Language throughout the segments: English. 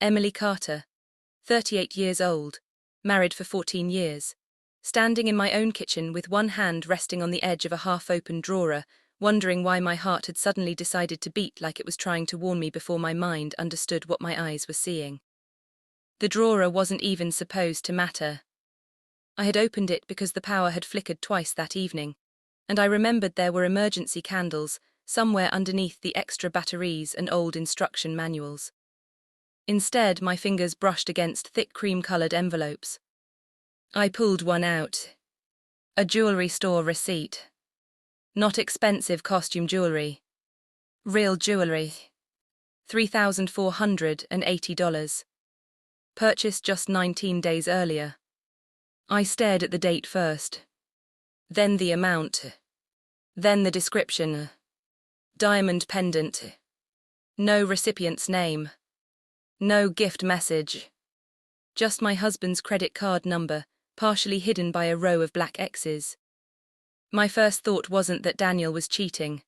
Emily Carter, 38 years old, married for 14 years, standing in my own kitchen with one hand resting on the edge of a half-open drawer, wondering why my heart had suddenly decided to beat like it was trying to warn me before my mind understood what my eyes were seeing. The drawer wasn't even supposed to matter. I had opened it because the power had flickered twice that evening, and I remembered there were emergency candles somewhere underneath the extra batteries and old instruction manuals. Instead, my fingers brushed against thick cream-colored envelopes. I pulled one out. A jewelry store receipt. Not expensive costume jewelry. Real jewelry. $3,480. Purchased just 19 days earlier. I stared at the date first. Then the amount. Then the description. Diamond pendant. No recipient's name. No gift message. Just my husband's credit card number, partially hidden by a row of black X's. My first thought wasn't that Daniel was cheating.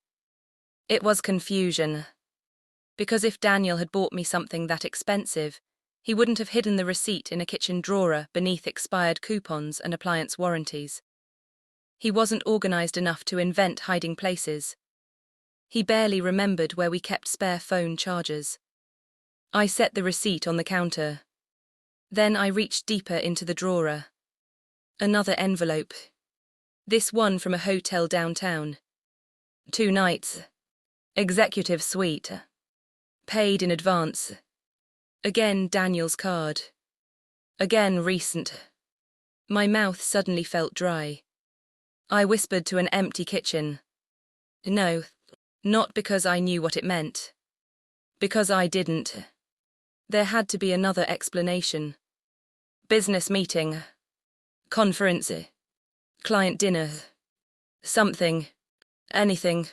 It was confusion. Because if Daniel had bought me something that expensive, he wouldn't have hidden the receipt in a kitchen drawer beneath expired coupons and appliance warranties. He wasn't organized enough to invent hiding places. He barely remembered where we kept spare phone chargers. I set the receipt on the counter. Then I reached deeper into the drawer. Another envelope. This one from a hotel downtown. 2 nights. Executive suite. Paid in advance. Again Daniel's card. Again recent. My mouth suddenly felt dry. I whispered to an empty kitchen. No, not because I knew what it meant. Because I didn't. There had to be another explanation. Business meeting. Conference. Client dinner. Something. Anything.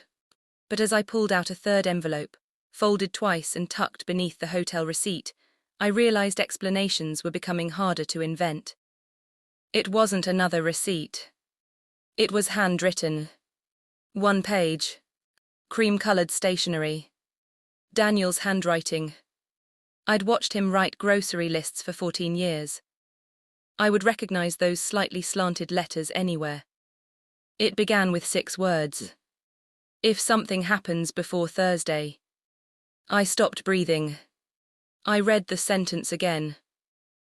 But as I pulled out a third envelope, folded twice and tucked beneath the hotel receipt, I realized explanations were becoming harder to invent. It wasn't another receipt. It was handwritten. 1 page. Cream-colored stationery. Daniel's handwriting. I'd watched him write grocery lists for 14 years. I would recognize those slightly slanted letters anywhere. It began with 6 words. If something happens before Thursday. I stopped breathing. I read the sentence again.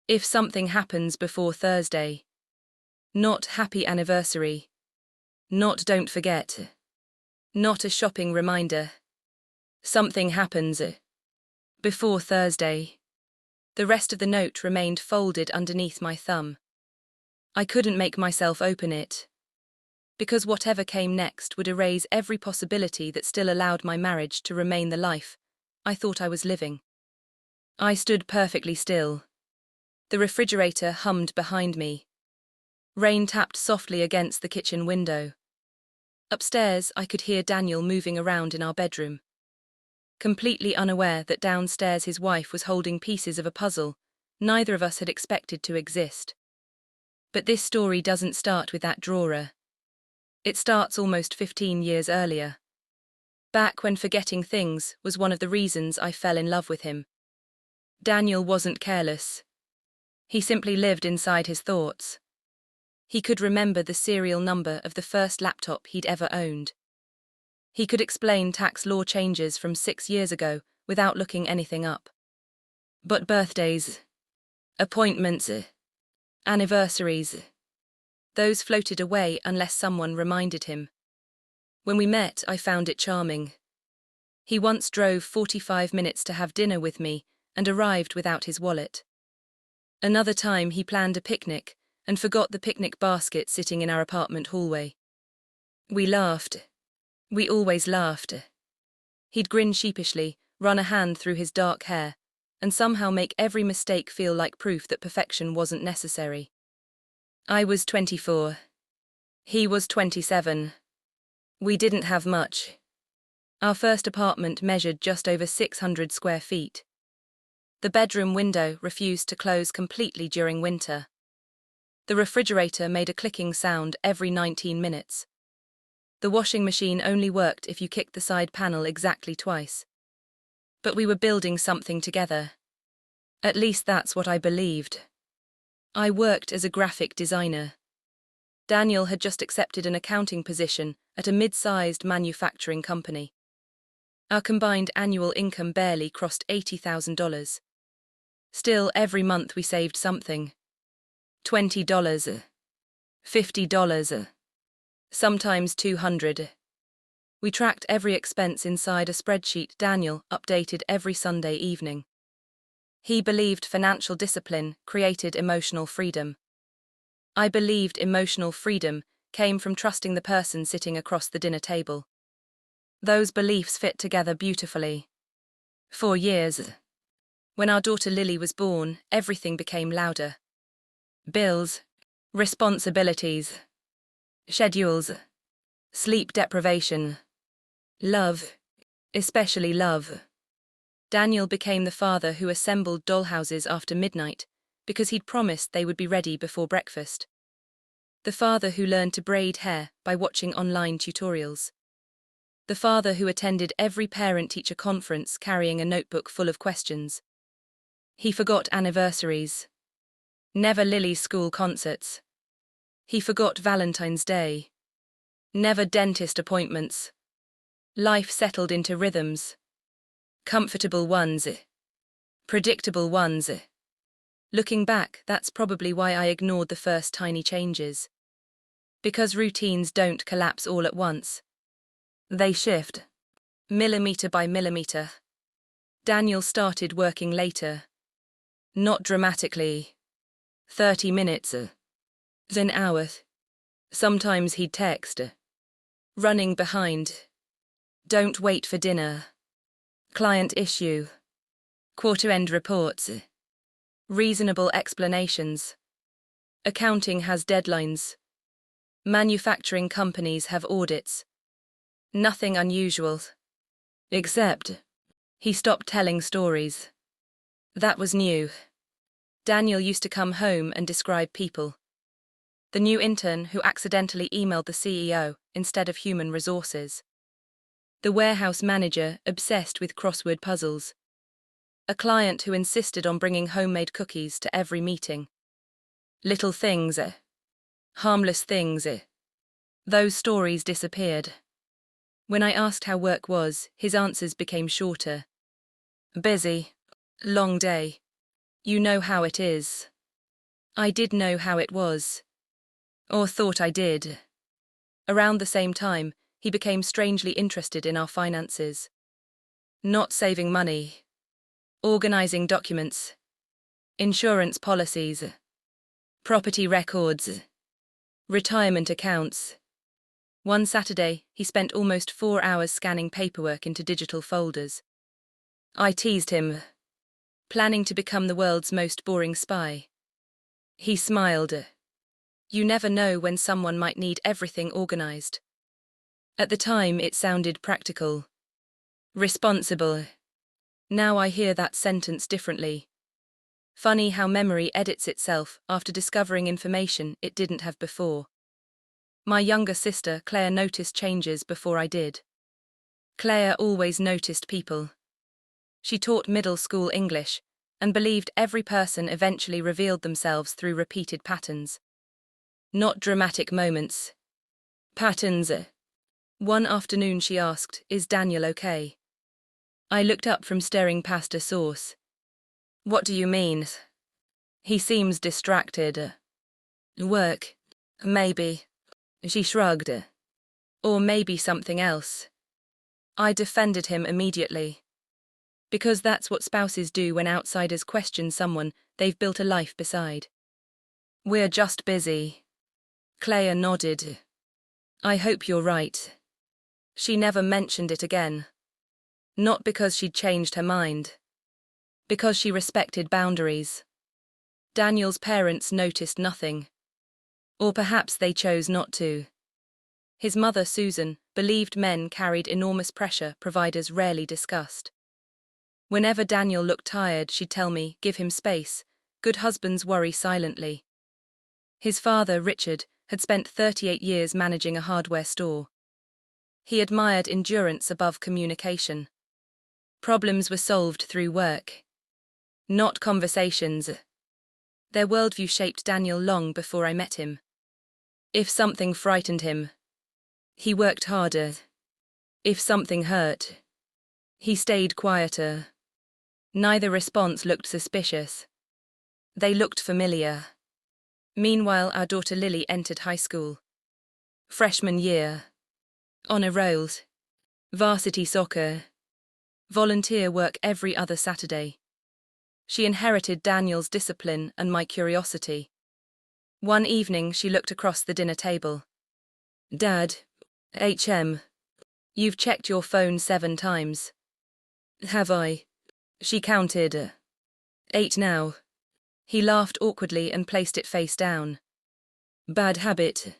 If something happens before Thursday. Not happy anniversary. Not don't forget. Not a shopping reminder. Something happens. Before Thursday. The rest of the note remained folded underneath my thumb. I couldn't make myself open it. Because whatever came next would erase every possibility that still allowed my marriage to remain the life I thought I was living. I stood perfectly still. The refrigerator hummed behind me. Rain tapped softly against the kitchen window. Upstairs, I could hear Daniel moving around in our bedroom. Completely unaware that downstairs his wife was holding pieces of a puzzle neither of us had expected to exist. But this story doesn't start with that drawer. It starts almost 15 years earlier. Back when forgetting things was one of the reasons I fell in love with him. Daniel wasn't careless. He simply lived inside his thoughts. He could remember the serial number of the first laptop he'd ever owned. He could explain tax law changes from 6 years ago without looking anything up. But birthdays, appointments, anniversaries, those floated away unless someone reminded him. When we met, I found it charming. He once drove 45 minutes to have dinner with me and arrived without his wallet. Another time he planned a picnic and forgot the picnic basket sitting in our apartment hallway. We laughed. We always laughed. He'd grin sheepishly, run a hand through his dark hair, and somehow make every mistake feel like proof that perfection wasn't necessary. I was 24. He was 27. We didn't have much. Our first apartment measured just over 600 square feet. The bedroom window refused to close completely during winter. The refrigerator made a clicking sound every 19 minutes. The washing machine only worked if you kicked the side panel exactly twice. But we were building something together. At least that's what I believed. I worked as a graphic designer. Daniel had just accepted an accounting position at a mid-sized manufacturing company. Our combined annual income barely crossed $80,000. Still, every month we saved something. $20, $50, sometimes $200. We tracked every expense inside a spreadsheet Daniel updated every Sunday evening. He believed financial discipline created emotional freedom. I believed emotional freedom came from trusting the person sitting across the dinner table. Those beliefs fit together beautifully. For years. When our daughter Lily was born, everything became louder. Bills, responsibilities, schedules, sleep deprivation, love, especially love. Daniel became the father who assembled dollhouses after midnight because he'd promised they would be ready before breakfast. The father who learned to braid hair by watching online tutorials. The father who attended every parent-teacher conference carrying a notebook full of questions. He forgot anniversaries. Never Lily's school concerts. He forgot Valentine's Day. Never dentist appointments. Life settled into rhythms. Comfortable ones. Predictable ones. Looking back, that's probably why I ignored the first tiny changes. Because routines don't collapse all at once. They shift. Millimeter by millimeter. Daniel started working later. Not dramatically. 30 minutes. An hour. Sometimes he'd text. Running behind. Don't wait for dinner. Client issue. Quarter-end reports. Reasonable explanations. Accounting has deadlines. Manufacturing companies have audits. Nothing unusual. Except, he stopped telling stories. That was new. Daniel used to come home and describe people. The new intern who accidentally emailed the CEO instead of human resources. The warehouse manager obsessed with crossword puzzles. A client who insisted on bringing homemade cookies to every meeting. Little things. Harmless things. Those stories disappeared. When I asked how work was, his answers became shorter. Busy. Long day. You know how it is. I did know how it was. Or thought I did. Around the same time, he became strangely interested in our finances. Not saving money. Organizing documents. Insurance policies. Property records. Retirement accounts. One Saturday, he spent almost 4 hours scanning paperwork into digital folders. I teased him, planning to become the world's most boring spy. He smiled. You never know when someone might need everything organized. At the time, it sounded practical. Responsible. Now I hear that sentence differently. Funny how memory edits itself after discovering information it didn't have before. My younger sister, Claire, noticed changes before I did. Claire always noticed people. She taught middle school English and believed every person eventually revealed themselves through repeated patterns. Not dramatic moments. Patterns. One afternoon she asked, "Is Daniel okay?" I looked up from staring past a sauce. "What do you mean?" "He seems distracted." "Work. Maybe." She shrugged. "Or maybe something else." I defended him immediately. Because that's what spouses do when outsiders question someone they've built a life beside. "We're just busy." Claire nodded. "I hope you're right." She never mentioned it again. Not because she'd changed her mind. Because she respected boundaries. Daniel's parents noticed nothing. Or perhaps they chose not to. His mother, Susan, believed men carried enormous pressure providers rarely discussed. Whenever Daniel looked tired, she'd tell me, "Give him space. Good husbands worry silently." His father, Richard, had spent 38 years managing a hardware store. He admired endurance above communication. Problems were solved through work. not conversations. Their worldview shaped Daniel long before I met him. If something frightened him, he worked harder. If something hurt, he stayed quieter. Neither response looked suspicious. They looked familiar. Meanwhile, our daughter Lily entered high school. Freshman year. Honor rolls. Varsity soccer. Volunteer work every other Saturday. She inherited Daniel's discipline and my curiosity. One evening she looked across the dinner table. Dad, you've checked your phone 7 times. Have I? She counted. 8 now. He laughed awkwardly and placed it face down. Bad habit.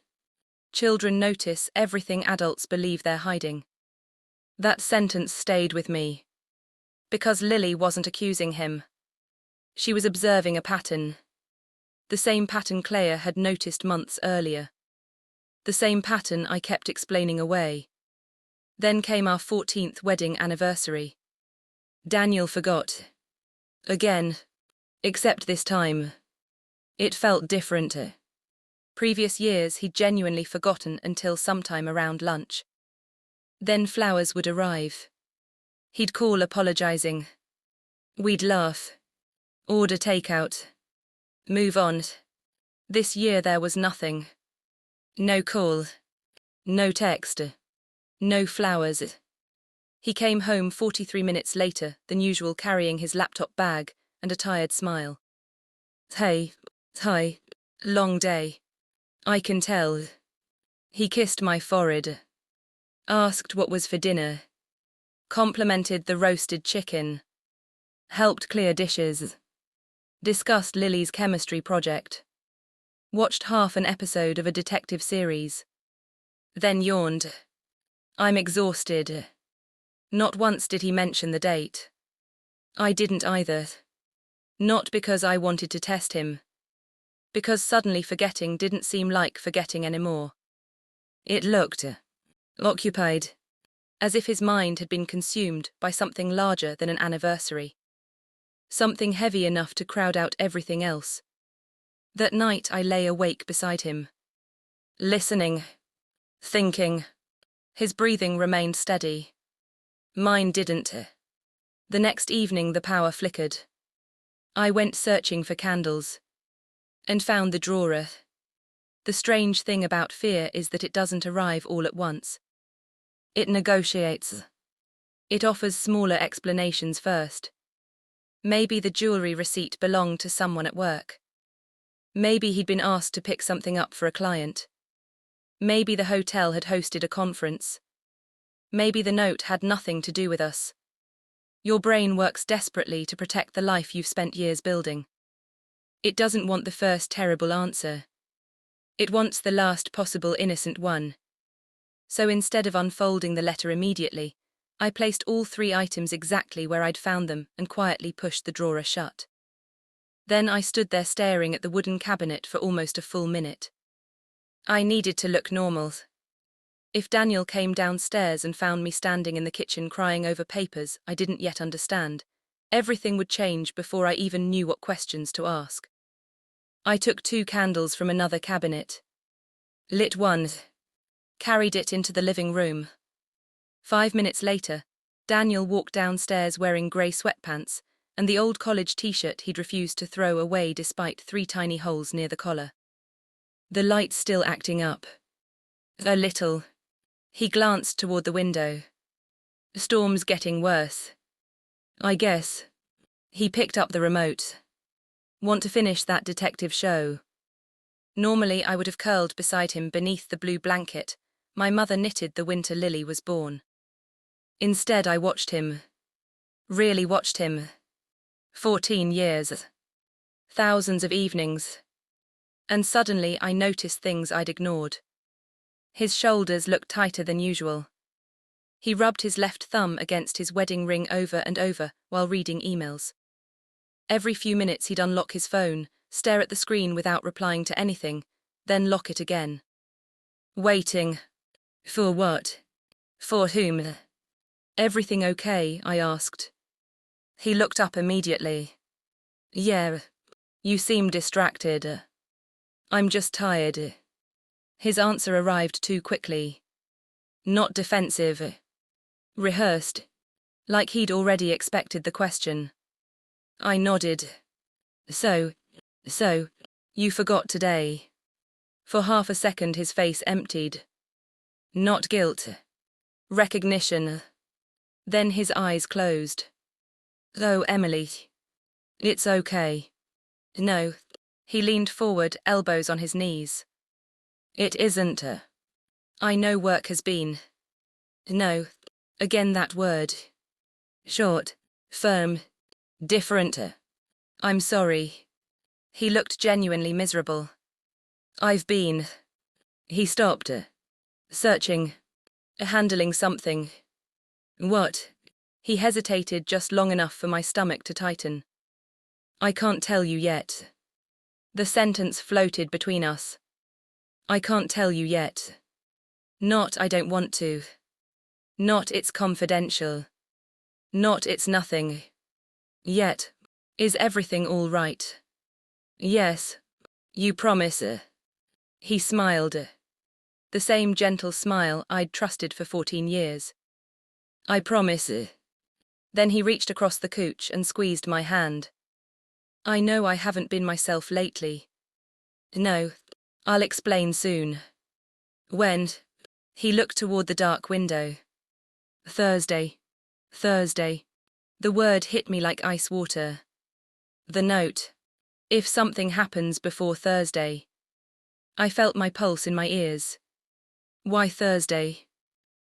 Children notice everything adults believe they're hiding. That sentence stayed with me. Because Lily wasn't accusing him. She was observing a pattern. The same pattern Claire had noticed months earlier. The same pattern I kept explaining away. Then came our 14th wedding anniversary. Daniel forgot. Again. Except this time. It felt different. Previous years he'd genuinely forgotten until sometime around lunch. Then flowers would arrive. He'd call apologizing. We'd laugh. Order takeout. Move on. This year there was nothing. No call. No text. No flowers. He came home 43 minutes later than usual carrying his laptop bag and a tired smile. Hey, hi, long day. I can tell. He kissed my forehead. Asked what was for dinner. Complimented the roasted chicken. Helped clear dishes. Discussed Lily's chemistry project. Watched half an episode of a detective series. Then yawned. I'm exhausted. Not once did he mention the date. I didn't either. Not because I wanted to test him. Because suddenly forgetting didn't seem like forgetting anymore. It looked occupied, as if his mind had been consumed by something larger than an anniversary. Something heavy enough to crowd out everything else. That night I lay awake beside him. Listening. Thinking. His breathing remained steady. Mine didn't. The next evening the power flickered. I went searching for candles. And found the drawer. The strange thing about fear is that it doesn't arrive all at once. It negotiates. It offers smaller explanations first. Maybe the jewelry receipt belonged to someone at work. Maybe he'd been asked to pick something up for a client. Maybe the hotel had hosted a conference. Maybe the note had nothing to do with us. Your brain works desperately to protect the life you've spent years building. It doesn't want the first terrible answer. It wants the last possible innocent one. So instead of unfolding the letter immediately, I placed all 3 items exactly where I'd found them and quietly pushed the drawer shut. Then I stood there staring at the wooden cabinet for almost a full minute. I needed to look normal. If Daniel came downstairs and found me standing in the kitchen crying over papers I didn't yet understand, everything would change before I even knew what questions to ask. I took 2 candles from another cabinet. Lit one. Carried it into the living room. 5 minutes later, Daniel walked downstairs wearing grey sweatpants and the old college t-shirt he'd refused to throw away despite 3 tiny holes near the collar. The light's still acting up. A little. He glanced toward the window. Storm's getting worse. I guess. He picked up the remote. Want to finish that detective show? Normally I would have curled beside him beneath the blue blanket my mother knitted the winter Lily was born. Instead I watched him. Really watched him. 14 years. Thousands of evenings. And suddenly I noticed things I'd ignored. His shoulders looked tighter than usual. He rubbed his left thumb against his wedding ring over and over while reading emails. Every few minutes he'd unlock his phone, stare at the screen without replying to anything, then lock it again. Waiting. For what? For whom? Everything okay? I asked. He looked up immediately. Yeah, you seem distracted. I'm just tired. His answer arrived too quickly. Not defensive. Rehearsed. Like he'd already expected the question. I nodded. So, you forgot today. For half a second his face emptied. Not guilt. Recognition. Then his eyes closed. Oh, Emily. It's okay. No. He leaned forward, elbows on his knees. It isn't. I know work has been. No. Again that word. Short. Firm. Different. I'm sorry. He looked genuinely miserable. I've been. He stopped. Searching. Handling something. What? He hesitated just long enough for my stomach to tighten. I can't tell you yet. The sentence floated between us. I can't tell you yet. Not I don't want to. Not it's confidential. Not it's nothing. Yet. Is everything all right? Yes. You promise? He smiled. The same gentle smile I'd trusted for 14 years. I promise. Then he reached across the couch and squeezed my hand. I know I haven't been myself lately. No, I'll explain soon. When? He looked toward the dark window. Thursday. The word hit me like ice water. The note. If something happens before Thursday. I felt my pulse in my ears. Why Thursday?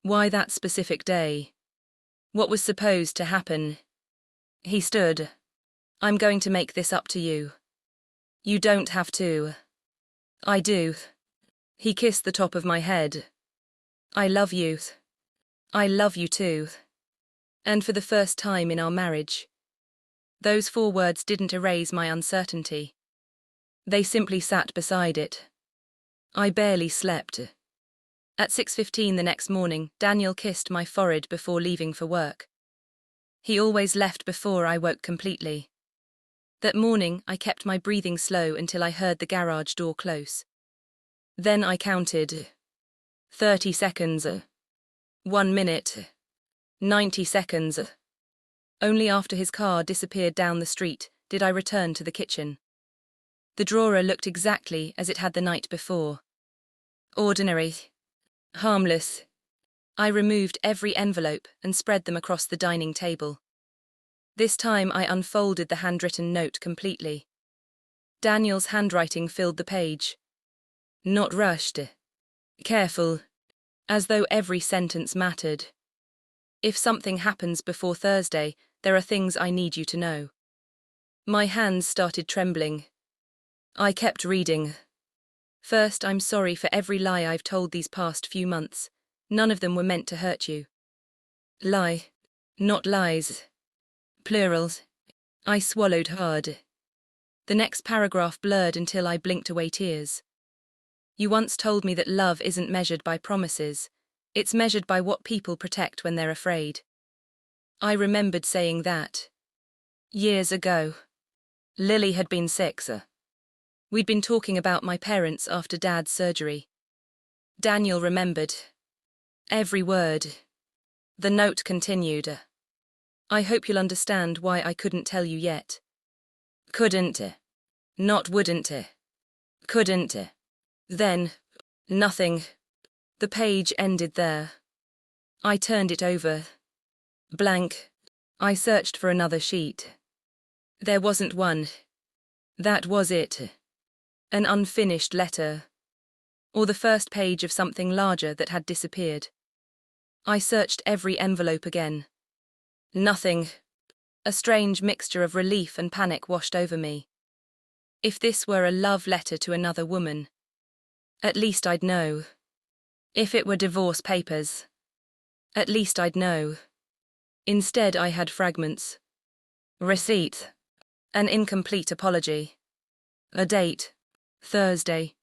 Why that specific day? What was supposed to happen? He stood. I'm going to make this up to you. You don't have to. I do. He kissed the top of my head. I love you. I love you too. And for the first time in our marriage. Those 4 words didn't erase my uncertainty. They simply sat beside it. I barely slept. At 6:15 the next morning, Daniel kissed my forehead before leaving for work. He always left before I woke completely. That morning, I kept my breathing slow until I heard the garage door close. Then I counted. 30 seconds. 1 minute. 90 seconds. Only after his car disappeared down the street did I return to the kitchen. The drawer looked exactly as it had the night before. Ordinary. Harmless. I removed every envelope and spread them across the dining table. This time I unfolded the handwritten note completely. Daniel's handwriting filled the page. Not rushed. Careful. As though every sentence mattered. If something happens before Thursday, there are things I need you to know. My hands started trembling. I kept reading. First, I'm sorry for every lie I've told these past few months. None of them were meant to hurt you. Lie. Not lies. Plurals. I swallowed hard. The next paragraph blurred until I blinked away tears. You once told me that love isn't measured by promises. It's measured by what people protect when they're afraid. I remembered saying that. Years ago. Lily had been 6. We'd been talking about my parents after Dad's surgery. Daniel remembered. Every word. The note continued. I hope you'll understand why I couldn't tell you yet. Couldn't. Not wouldn't. Couldn't. Then. Nothing. The page ended there. I turned it over. Blank. I searched for another sheet. There wasn't one. That was it. An unfinished letter. Or the first page of something larger that had disappeared. I searched every envelope again. Nothing. A strange mixture of relief and panic washed over me. If this were a love letter to another woman, at least I'd know. If it were divorce papers, at least I'd know. Instead, I had fragments. Receipt. An incomplete apology. A date. Thursday.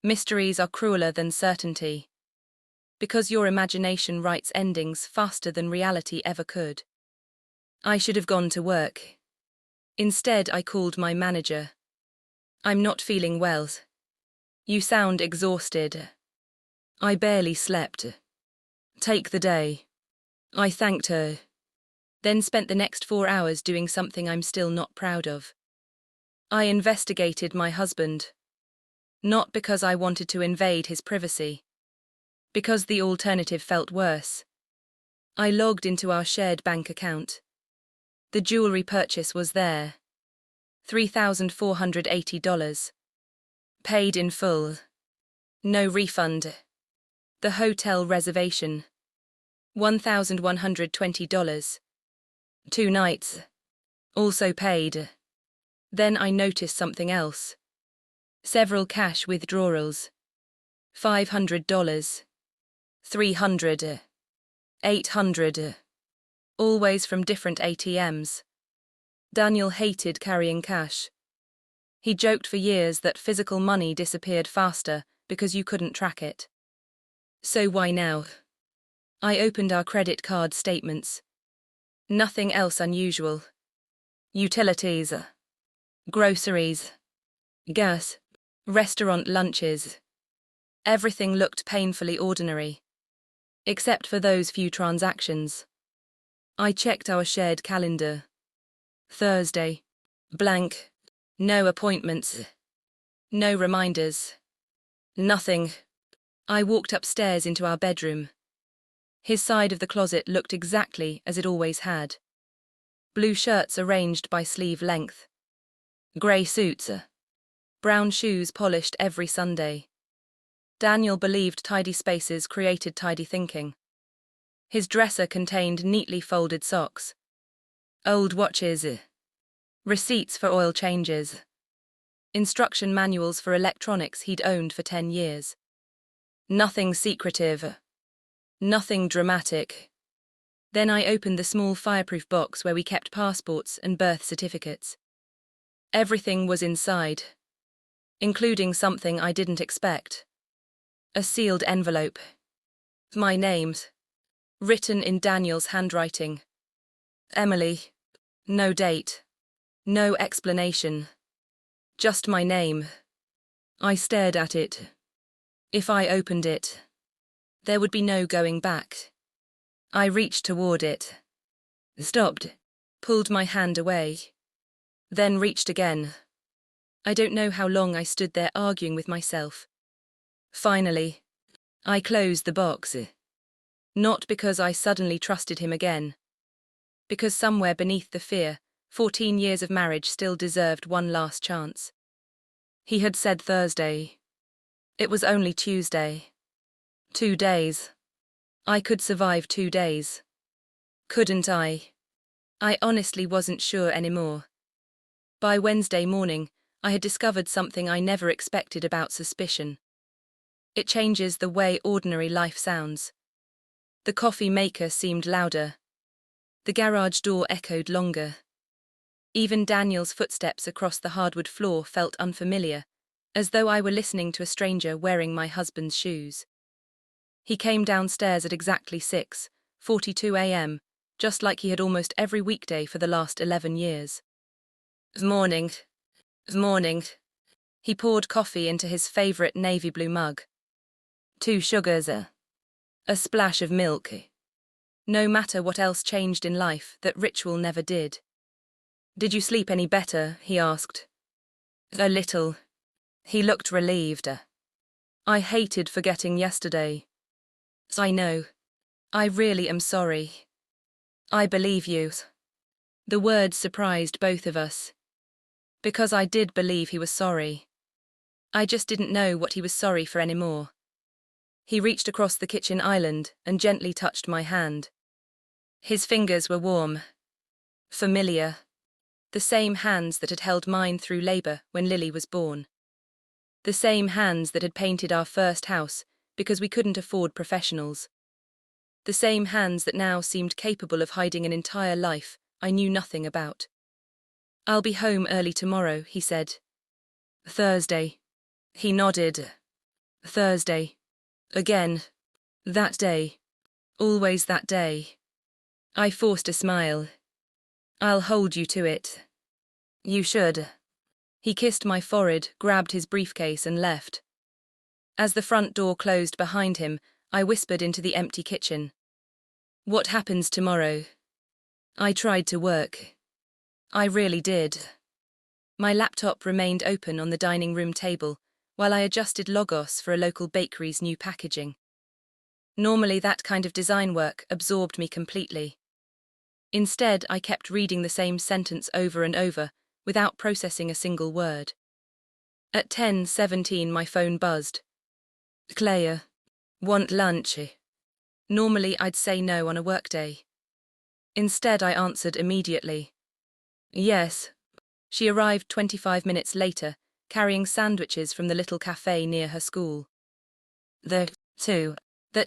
Mysteries are crueler than certainty. Because your imagination writes endings faster than reality ever could. I should have gone to work. Instead, I called my manager. I'm not feeling well. You sound exhausted. I barely slept. Take the day. I thanked her. Then spent the next 4 hours doing something I'm still not proud of. I investigated my husband. Not because I wanted to invade his privacy. Because the alternative felt worse. I logged into our shared bank account. The jewelry purchase was there. $3,480. Paid in full. No refund. The hotel reservation. $1,120. 2 nights. Also paid. Then I noticed something else. Several cash withdrawals. $500. $300. $800. Always from different ATMs. Daniel hated carrying cash. He joked for years that physical money disappeared faster because you couldn't track it. So why now? I opened our credit card statements. Nothing else unusual. Utilities. Groceries. Gas. Restaurant lunches. Everything looked painfully ordinary. Except for those few transactions. I checked our shared calendar. Thursday. Blank. No appointments. No reminders. Nothing. I walked upstairs into our bedroom. His side of the closet looked exactly as it always had. Blue shirts arranged by sleeve length. Grey suits. Brown shoes polished every Sunday. Daniel believed tidy spaces created tidy thinking. His dresser contained neatly folded socks. Old watches. Receipts for oil changes. Instruction manuals for electronics he'd owned for 10 years. Nothing secretive. Nothing dramatic. Then I opened the small fireproof box where we kept passports and birth certificates. Everything was inside, including something I didn't expect. A sealed envelope. My name, written in Daniel's handwriting. Emily. No date. No explanation. Just my name. I stared at it. If I opened it, there would be no going back. I reached toward it. Stopped. Pulled my hand away. Then reached again. I don't know how long I stood there arguing with myself. Finally, I closed the box. Not because I suddenly trusted him again. Because somewhere beneath the fear, 14 years of marriage still deserved one last chance. He had said Thursday. It was only Tuesday. 2 days. I could survive 2 days. Couldn't I? I honestly wasn't sure anymore. By Wednesday morning, I had discovered something I never expected about suspicion. It changes the way ordinary life sounds. The coffee maker seemed louder. The garage door echoed longer. Even Daniel's footsteps across the hardwood floor felt unfamiliar, as though I were listening to a stranger wearing my husband's shoes. He came downstairs at exactly 6:42 a.m., just like he had almost every weekday for the last 11 years. Morning. Morning. He poured coffee into his favorite navy blue mug. 2 sugars, a splash of milk. No matter what else changed in life, that ritual never did. Did you sleep any better? He asked. A little. He looked relieved. I hated forgetting yesterday. I know. I really am sorry. I believe you. The words surprised both of us. Because I did believe he was sorry. I just didn't know what he was sorry for anymore. He reached across the kitchen island and gently touched my hand. His fingers were warm. Familiar. The same hands that had held mine through labor when Lily was born. The same hands that had painted our first house because we couldn't afford professionals. The same hands that now seemed capable of hiding an entire life I knew nothing about. I'll be home early tomorrow, he said. Thursday. He nodded. Thursday. Again. That day. Always that day. I forced a smile. I'll hold you to it. You should. He kissed my forehead, grabbed his briefcase and left. As the front door closed behind him, I whispered into the empty kitchen. What happens tomorrow? I tried to work. I really did. My laptop remained open on the dining room table while I adjusted logos for a local bakery's new packaging. Normally that kind of design work absorbed me completely. Instead, I kept reading the same sentence over and over without processing a single word. At 10:17 my phone buzzed. Claire, want lunch? Normally I'd say no on a workday. Instead I answered immediately. Yes. She arrived 25 minutes later, carrying sandwiches from the little cafe near her school. That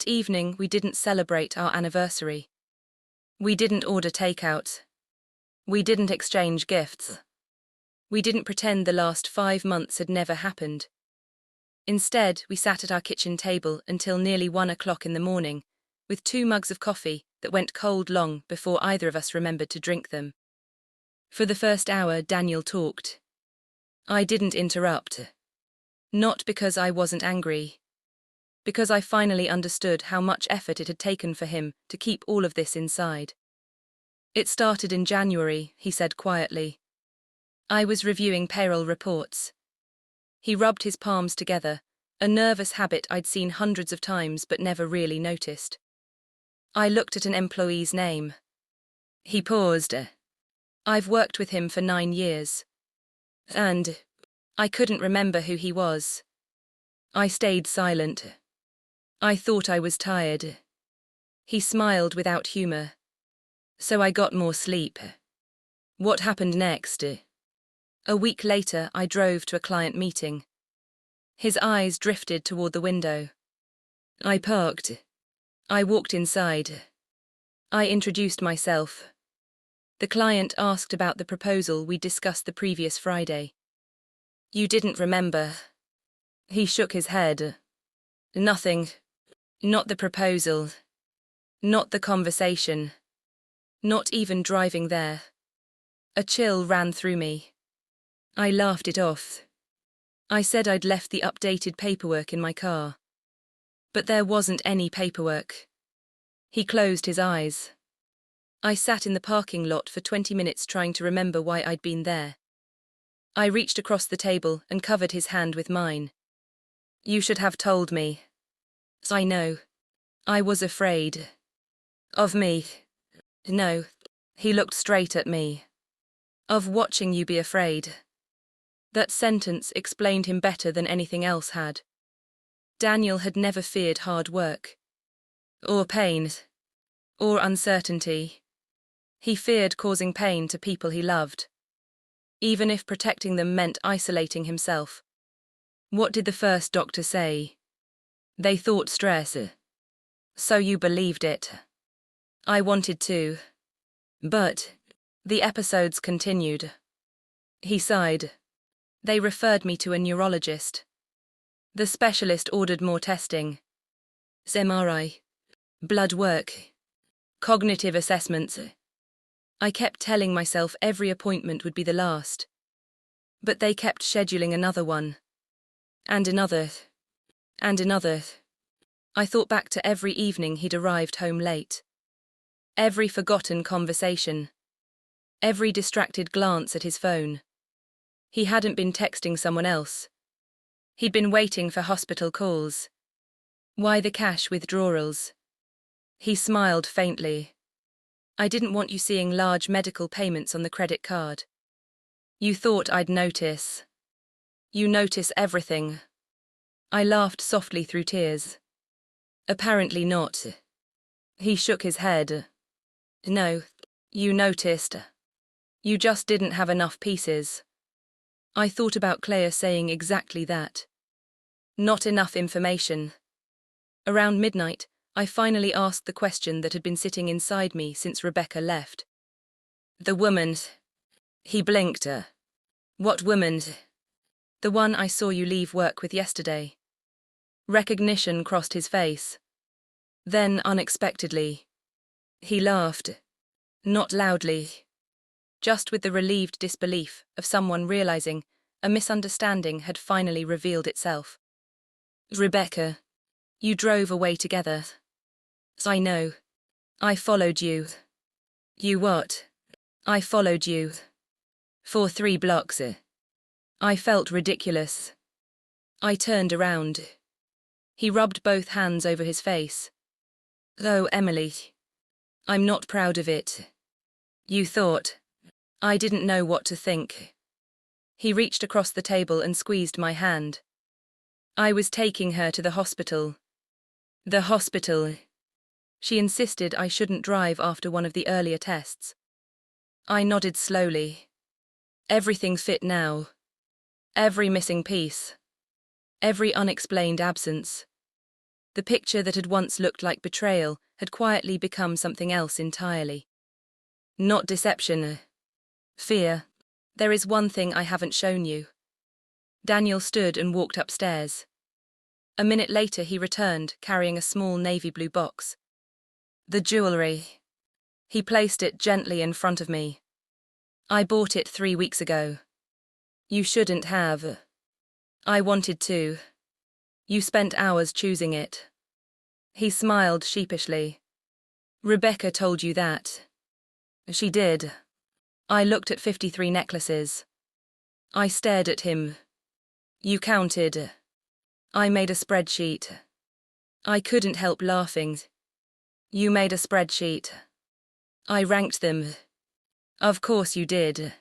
evening we didn't celebrate our anniversary. We didn't order takeout. We didn't exchange gifts. We didn't pretend the last 5 months had never happened. Instead, we sat at our kitchen table until nearly 1 o'clock in the morning, with 2 mugs of coffee that went cold long before either of us remembered to drink them. For the first hour, Daniel talked. I didn't interrupt. Not because I wasn't angry. Because I finally understood how much effort it had taken for him to keep all of this inside. It started in January, he said quietly. I was reviewing payroll reports. He rubbed his palms together, a nervous habit I'd seen hundreds of times but never really noticed. I looked at an employee's name. He paused. I've worked with him for 9 years. And I couldn't remember who he was. I stayed silent. I thought I was tired. He smiled without humor. So I got more sleep. What happened next? A week later, I drove to a client meeting. His eyes drifted toward the window. I parked. I walked inside. I introduced myself. The client asked about the proposal we discussed the previous Friday. You didn't remember. He shook his head. Nothing. Not the proposal. Not the conversation. Not even driving there. A chill ran through me. I laughed it off. I said I'd left the updated paperwork in my car. But there wasn't any paperwork. He closed his eyes. I sat in the parking lot for 20 minutes trying to remember why I'd been there. I reached across the table and covered his hand with mine. You should have told me. I know. I was afraid. Of me. No. He looked straight at me. Of watching you be afraid. That sentence explained him better than anything else had. Daniel had never feared hard work. Or pain. Or uncertainty. He feared causing pain to people he loved. Even if protecting them meant isolating himself. What did the first doctor say? They thought stress. So you believed it. I wanted to. But the episodes continued. He sighed. They referred me to a neurologist. The specialist ordered more testing. MRI. Blood work. Cognitive assessments. I kept telling myself every appointment would be the last. But they kept scheduling another one. And another. And another. I thought back to every evening he'd arrived home late. Every forgotten conversation. Every distracted glance at his phone. He hadn't been texting someone else. He'd been waiting for hospital calls. Why the cash withdrawals? He smiled faintly. I didn't want you seeing large medical payments on the credit card. You thought I'd notice. You notice everything. I laughed softly through tears. Apparently not. He shook his head. No, you noticed. You just didn't have enough pieces. I thought about Claire saying exactly that. Not enough information. Around midnight, I finally asked the question that had been sitting inside me since Rebecca left. The woman. He blinked. What woman? The one I saw you leave work with yesterday. Recognition crossed his face. Then, unexpectedly, he laughed. Not loudly. just with the relieved disbelief of someone realizing a misunderstanding had finally revealed itself. Rebecca, you drove away together. I know. I followed you. You what? I followed you. For 3 blocks. I felt ridiculous. I turned around. He rubbed both hands over his face. Oh, Emily. I'm not proud of it. You thought. I didn't know what to think. He reached across the table and squeezed my hand. I was taking her to the hospital. The hospital. She insisted I shouldn't drive after one of the earlier tests. I nodded slowly. Everything's fit now. Every missing piece. Every unexplained absence. The picture that had once looked like betrayal had quietly become something else entirely. Not deception. Fear. There is one thing I haven't shown you. Daniel stood and walked upstairs. A minute later he returned, carrying a small navy blue box. The jewelry. He placed it gently in front of me. I bought it 3 weeks ago. You shouldn't have. I wanted to. You spent hours choosing it. He smiled sheepishly. Rebecca told you that. She did. I looked at 53 necklaces. I stared at him. You counted. I made a spreadsheet. I couldn't help laughing. You made a spreadsheet. I ranked them. Of course you did.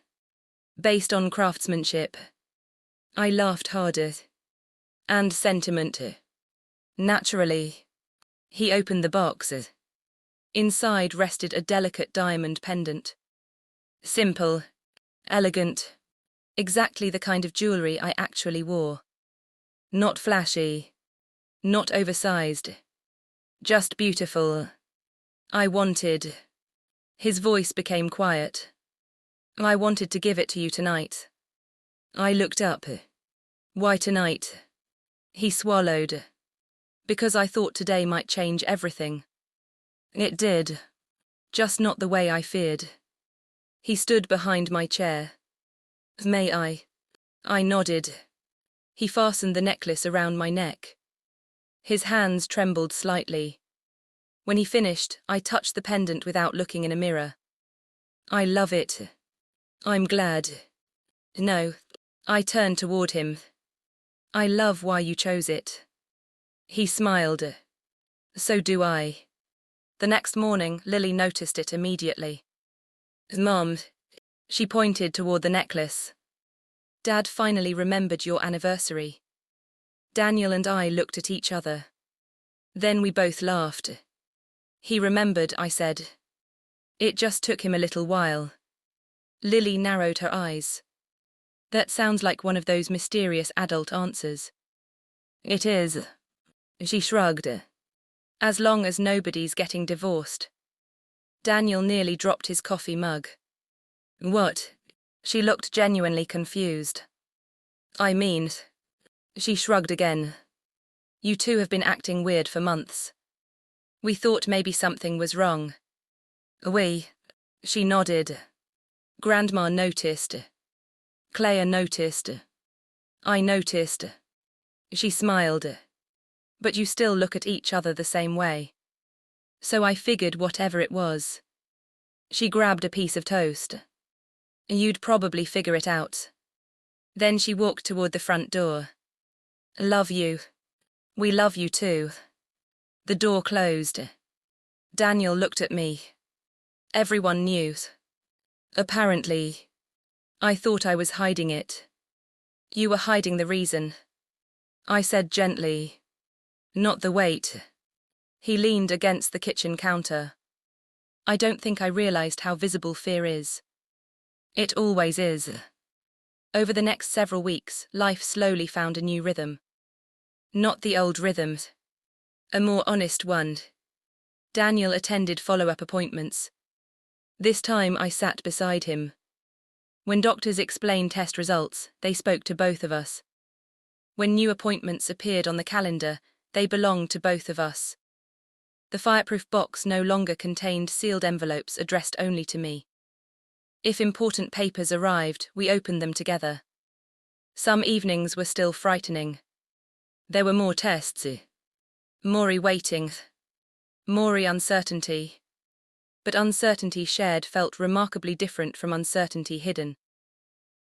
Based on craftsmanship. I laughed harder. And sentiment. Naturally. He opened the box. Inside rested a delicate diamond pendant. Simple. Elegant. Exactly the kind of jewelry I actually wore. Not flashy. Not oversized. Just beautiful. I wanted. His voice became quiet. I wanted to give it to you tonight. I looked up. Why tonight? He swallowed. Because I thought today might change everything. It did. Just not the way I feared. He stood behind my chair. May I? I nodded. He fastened the necklace around my neck. His hands trembled slightly. When he finished, I touched the pendant without looking in a mirror. I love it. I'm glad. No. I turned toward him. I love why you chose it. He smiled. So do I. The next morning, Lily noticed it immediately. Mom. She pointed toward the necklace. Dad finally remembered your anniversary. Daniel and I looked at each other. Then we both laughed. He remembered, I said. It just took him a little while. Lily narrowed her eyes. That sounds like one of those mysterious adult answers. It is. She shrugged. As long as nobody's getting divorced. Daniel nearly dropped his coffee mug. What? She looked genuinely confused. I mean. She shrugged again. You two have been acting weird for months. We thought maybe something was wrong. She nodded. Grandma noticed. Clea noticed. I noticed. She smiled. But you still look at each other the same way. So I figured whatever it was. She grabbed a piece of toast. You'd probably figure it out. Then she walked toward the front door. Love you. We love you too. The door closed. Daniel looked at me. Everyone knew. Apparently. I thought I was hiding it. You were hiding the reason. I said gently. Not the weight. He leaned against the kitchen counter. I don't think I realized how visible fear is. It always is. Over the next several weeks, life slowly found a new rhythm. Not the old rhythm. A more honest one. Daniel attended follow-up appointments. This time I sat beside him. When doctors explained test results, they spoke to both of us. When new appointments appeared on the calendar, they belonged to both of us. The fireproof box no longer contained sealed envelopes addressed only to me. If important papers arrived, we opened them together. Some evenings were still frightening. There were more tests, more waiting, more uncertainty. But uncertainty shared felt remarkably different from uncertainty hidden.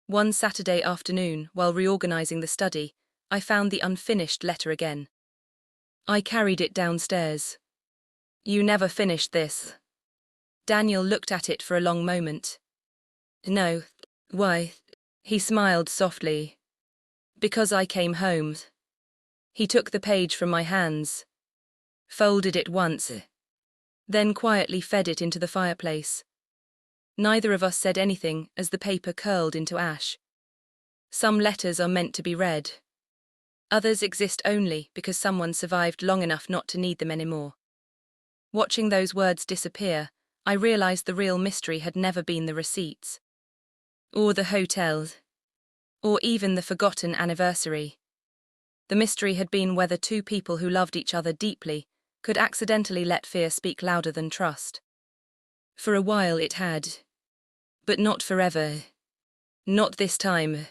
One Saturday afternoon, while reorganizing the study, I found the unfinished letter again. I carried it downstairs. "You never finished this." Daniel looked at it for a long moment. "No. Why?" He smiled softly. "Because I came home." He took the page from my hands, folded it once, then quietly fed it into the fireplace. Neither of us said anything as the paper curled into ash. Some letters are meant to be read. Others exist only because someone survived long enough not to need them anymore. Watching those words disappear, I realized the real mystery had never been the receipts, or the hotel, or even the forgotten anniversary. The mystery had been whether two people who loved each other deeply could accidentally let fear speak louder than trust. For a while it had. But not forever. Not this time.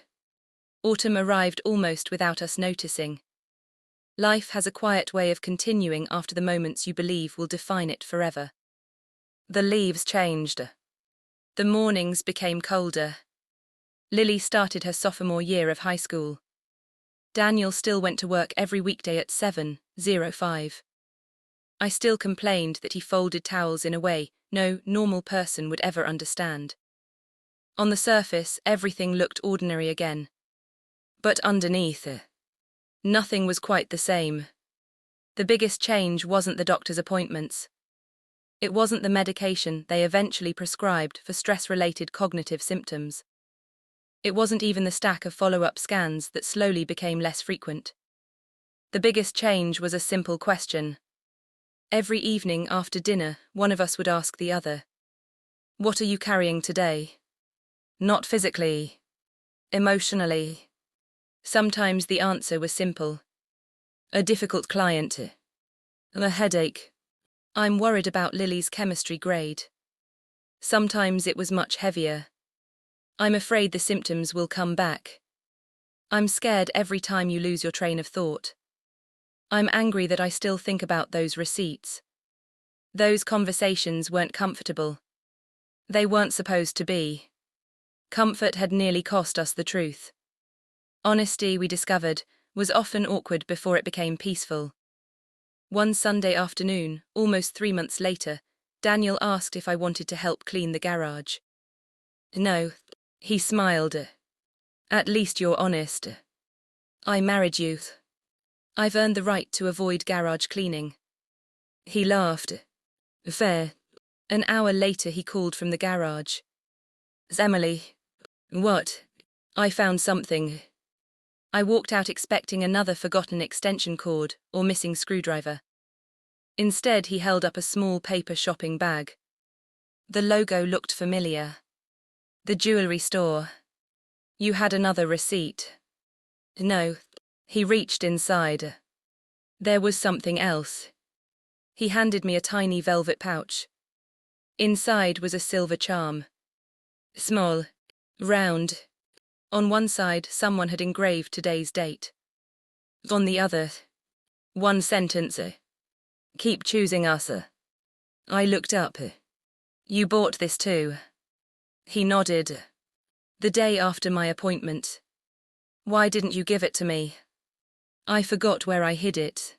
Autumn arrived almost without us noticing. Life has a quiet way of continuing after the moments you believe will define it forever. The leaves changed. The mornings became colder. Lily started her sophomore year of high school. Daniel still went to work every weekday at 7:05. I still complained that he folded towels in a way no normal person would ever understand. On the surface, everything looked ordinary again. But underneath, nothing was quite the same. The biggest change wasn't the doctor's appointments. It wasn't the medication they eventually prescribed for stress-related cognitive symptoms. It wasn't even the stack of follow-up scans that slowly became less frequent. The biggest change was a simple question. Every evening after dinner, one of us would ask the other, "What are you carrying today?" Not physically, emotionally. Sometimes the answer was simple. A difficult client. A headache. I'm worried about Lily's chemistry grade. Sometimes it was much heavier. I'm afraid the symptoms will come back. I'm scared every time you lose your train of thought. I'm angry that I still think about those receipts. Those conversations weren't comfortable. They weren't supposed to be. Comfort had nearly cost us the truth. Honesty, we discovered, was often awkward before it became peaceful. One Sunday afternoon, almost 3 months later, Daniel asked if I wanted to help clean the garage. "No," he smiled. "At least you're honest. I married you. I've earned the right to avoid garage cleaning." He laughed. "Fair." An hour later he called from the garage. "Emily." "What?" "I found something." I walked out expecting another forgotten extension cord or missing screwdriver. Instead, he held up a small paper shopping bag. The logo looked familiar. The jewelry store. "You had another receipt." "No." He reached inside. There was something else. He handed me a tiny velvet pouch. Inside was a silver charm. Small, round. On one side, someone had engraved today's date. On the other, one sentence. "Keep choosing us." I looked up. "You bought this too?" He nodded. "The day after my appointment." "Why didn't you give it to me?" I forgot where I hid it.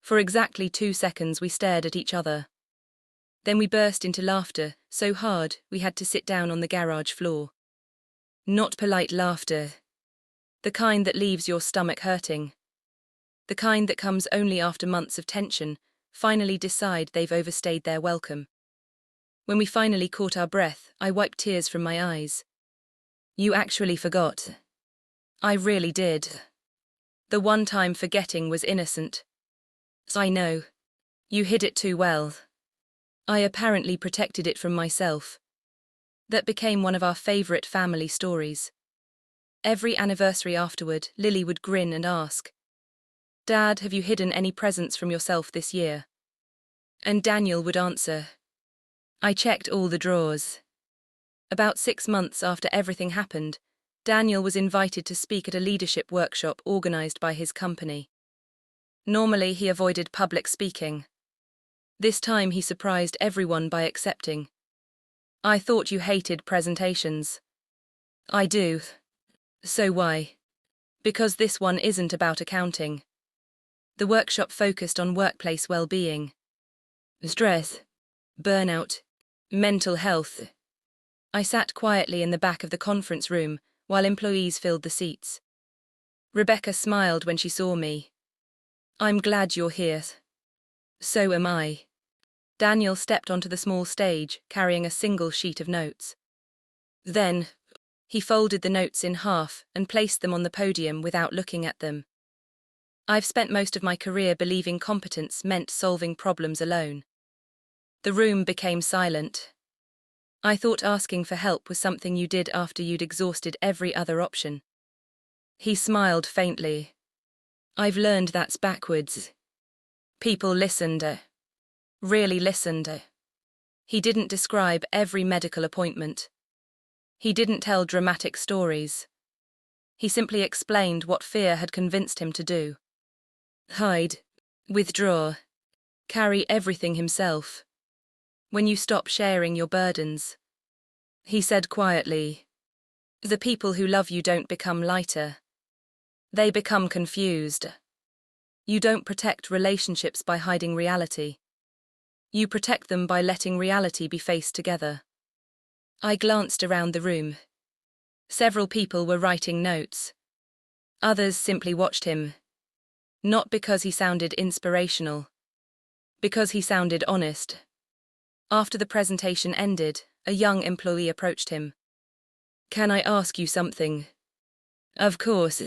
For exactly 2 seconds we stared at each other. Then we burst into laughter, so hard we had to sit down on the garage floor. Not polite laughter. The kind that leaves your stomach hurting. The kind that comes only after months of tension finally decide they've overstayed their welcome. When we finally caught our breath, I wiped tears from my eyes. "You actually forgot." "I really did. The one time forgetting was innocent." "I know. You hid it too well." I apparently protected it from myself. That became one of our favorite family stories. Every anniversary afterward, Lily would grin and ask, "Dad, have you hidden any presents from yourself this year?" And Daniel would answer, "I checked all the drawers." About 6 months after everything happened, Daniel was invited to speak at a leadership workshop organized by his company. Normally, he avoided public speaking. This time he surprised everyone by accepting. "I thought you hated presentations." "I do." "So why?" "Because this one isn't about accounting." The workshop focused on workplace well-being. Stress, burnout, mental health. I sat quietly in the back of the conference room while employees filled the seats. Rebecca smiled when she saw me. "I'm glad you're here." "So am I." Daniel stepped onto the small stage, carrying a single sheet of notes. Then, he folded the notes in half and placed them on the podium without looking at them. "I've spent most of my career believing competence meant solving problems alone." The room became silent. "I thought asking for help was something you did after you'd exhausted every other option." He smiled faintly. "I've learned that's backwards." People listened. Really listened. He didn't describe every medical appointment. He didn't tell dramatic stories. He simply explained what fear had convinced him to do. Hide. Withdraw. Carry everything himself. When you stop sharing your burdens. He said quietly, "The people who love you don't become lighter. They become confused." You don't protect relationships by hiding reality. You protect them by letting reality be faced together. I glanced around the room. Several people were writing notes. Others simply watched him. Not because he sounded inspirational. Because he sounded honest. After the presentation ended, a young employee approached him. "Can I ask you something?" "Of course."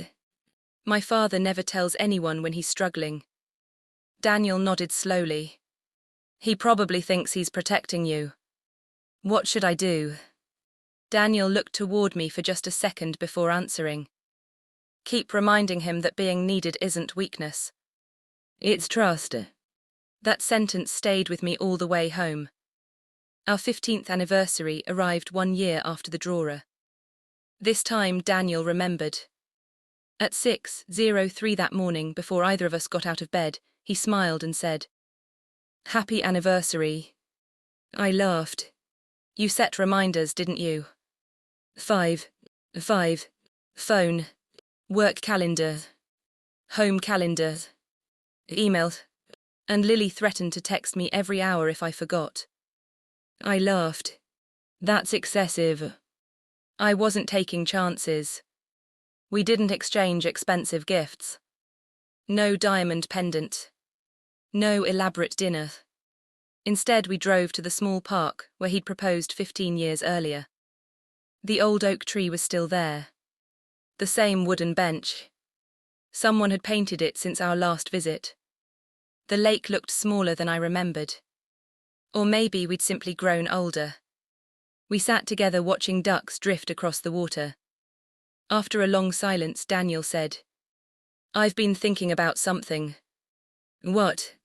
"My father never tells anyone when he's struggling." Daniel nodded slowly. "He probably thinks he's protecting you." "What should I do?" Daniel looked toward me for just a second before answering. "Keep reminding him that being needed isn't weakness. It's trust." That sentence stayed with me all the way home. Our 15th anniversary arrived 1 year after the drawer. This time Daniel remembered. At 6:03 that morning, before either of us got out of bed, he smiled and said, "Happy anniversary." I laughed. "You set reminders, didn't you?" 5. Phone. Work calendar. Home calendar. Email. And Lily threatened to text me every hour if I forgot. I laughed. "That's excessive." I wasn't taking chances. We didn't exchange expensive gifts. No diamond pendant. No elaborate dinner. Instead, we drove to the small park where he'd proposed 15 years earlier. The old oak tree was still there. The same wooden bench. Someone had painted it since our last visit. The lake looked smaller than I remembered. Or maybe we'd simply grown older. We sat together watching ducks drift across the water. After a long silence, Daniel said, "I've been thinking about something." "What?"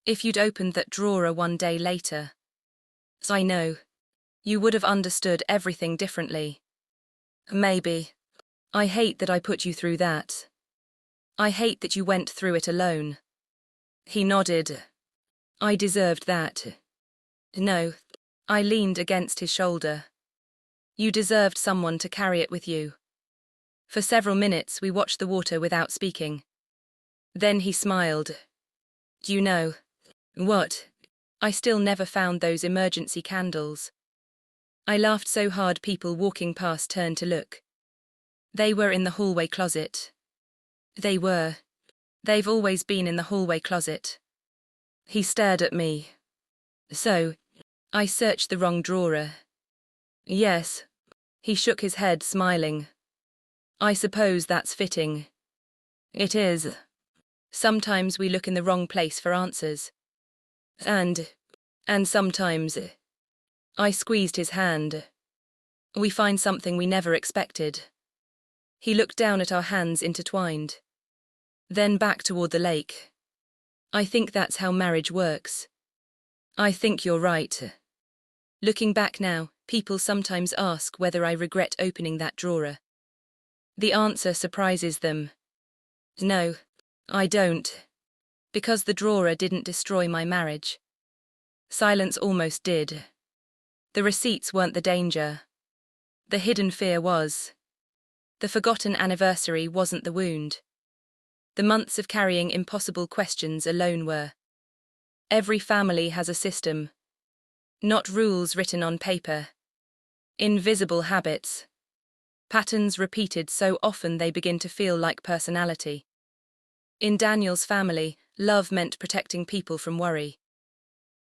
"If you'd opened that drawer 1 day later." "I know. You would have understood everything differently." "Maybe. I hate that I put you through that. I hate that you went through it alone." He nodded. "I deserved that." "No." I leaned against his shoulder. "You deserved someone to carry it with you." For several minutes we watched the water without speaking. Then he smiled. "Do you know?" "What?" "I still never found those emergency candles." I laughed so hard people walking past turned to look. "They were in the hallway closet." They were. They've always been in the hallway closet. He stared at me. "So, I searched the wrong drawer." "Yes." He shook his head, smiling. "I suppose that's fitting." "It is. Sometimes we look in the wrong place for answers. And sometimes." I squeezed his hand. "We find something we never expected." He looked down at our hands intertwined. Then back toward the lake. "I think that's how marriage works." "I think you're right." Looking back now, People sometimes ask whether I regret opening that drawer. The answer surprises them. No, I don't. Because the drawer didn't destroy my marriage. Silence almost did. The receipts weren't the danger. The hidden fear was. The forgotten anniversary wasn't the wound. The months of carrying impossible questions alone were. Every family has a system. Not rules written on paper. Invisible habits. Patterns repeated so often they begin to feel like personality. In Daniel's family, love meant protecting people from worry.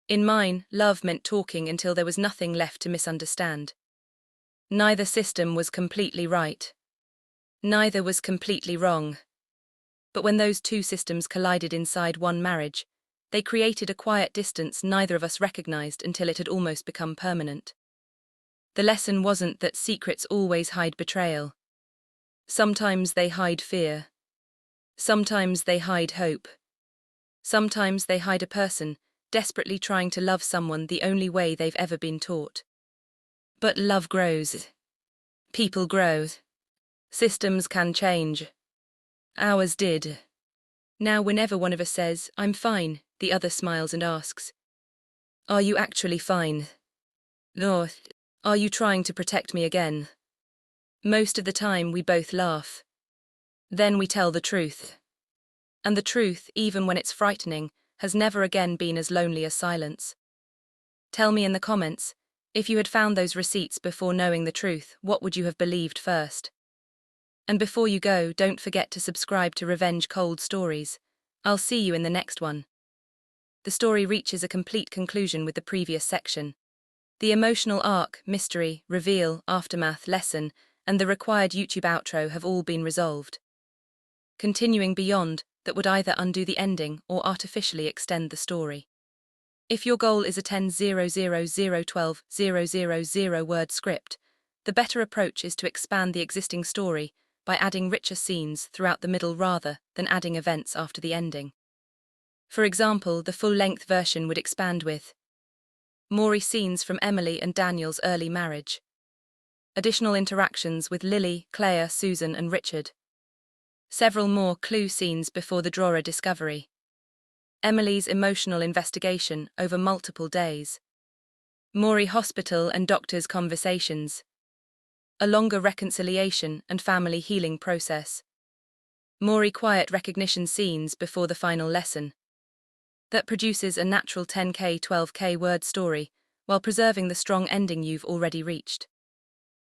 In mine, love meant talking until there was nothing left to misunderstand. Neither system was completely right. Neither was completely wrong. But when those two systems collided inside one marriage, they created a quiet distance neither of us recognized until it had almost become permanent. The lesson wasn't that secrets always hide betrayal. Sometimes they hide fear. Sometimes they hide hope. Sometimes they hide a person, desperately trying to love someone the only way they've ever been taught. But love grows. People grow. Systems can change. Ours did. Now whenever one of us says, "I'm fine," the other smiles and asks, "Are you actually fine? Or are you trying to protect me again?" Most of the time we both laugh. Then we tell the truth. And the truth, even when it's frightening, has never again been as lonely as silence. Tell me in the comments, if you had found those receipts before knowing the truth, what would you have believed first? And before you go, don't forget to subscribe to Revenge Cold Stories. I'll see you in the next one. The story reaches a complete conclusion with the previous section. The emotional arc, mystery, reveal, aftermath, lesson, and the required YouTube outro have all been resolved. Continuing beyond, that would either undo the ending or artificially extend the story. If your goal is a 10,000,12,000 word script, the better approach is to expand the existing story by adding richer scenes throughout the middle rather than adding events after the ending. For example, the full-length version would expand with Maury scenes from Emily and Daniel's early marriage. Additional interactions with Lily, Claire, Susan and Richard. Several more clue scenes before the drawer discovery. Emily's emotional investigation over multiple days. Maury hospital and doctor's conversations. A longer reconciliation and family healing process. Maury quiet recognition scenes before the final lesson. That produces a natural 10K, 12K word story while preserving the strong ending you've already reached.